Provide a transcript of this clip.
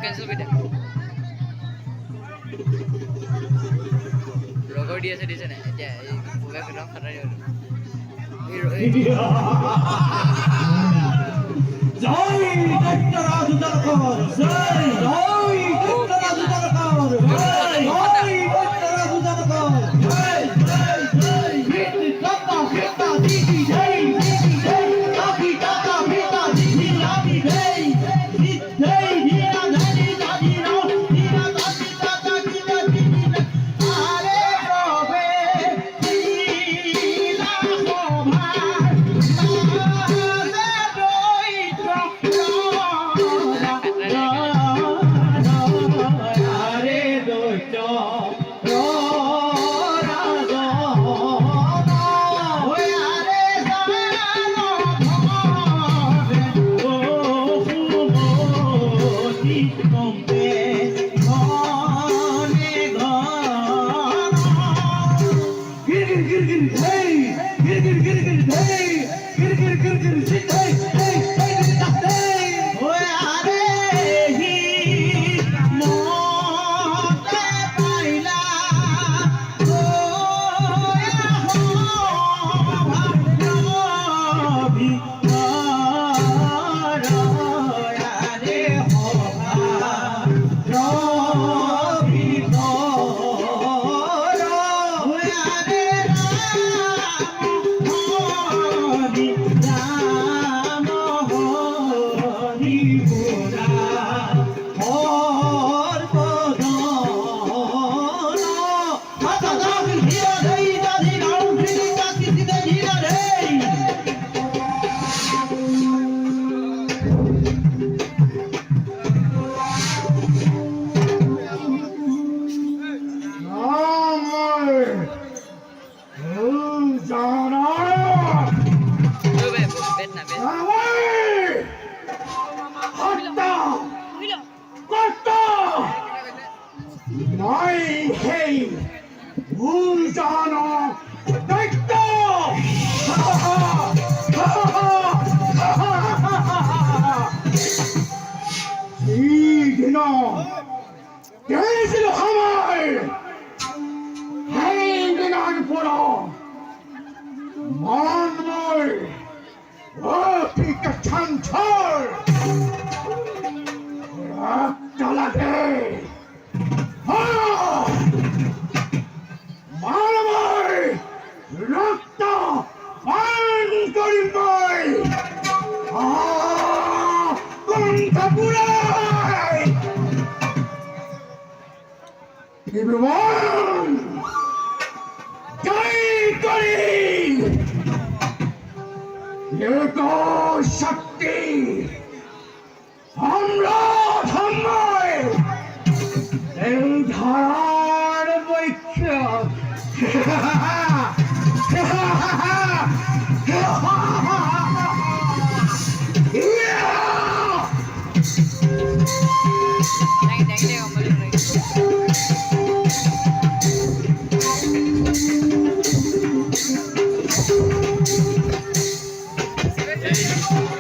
cancel with them. Rogo dia sedih sana. Ya, bukan kena karena dia. Jai Dr. Raju Jalkar. Jai Dr. Raju Jalkar. Jai Dr. Raju Jalkar. Jai Biti Tata Pita Didi Jai Didi Jai Taki Tata Pita Didi Lati Jai Jai Dina Dadi Dadi Rao Dina Dadi Tata Dina Didi Are Robe Dina Hobhar Everyone, Jai Kali, Yeko Shakti, Hamra Thamai, Eldhar Vaikya. Hey.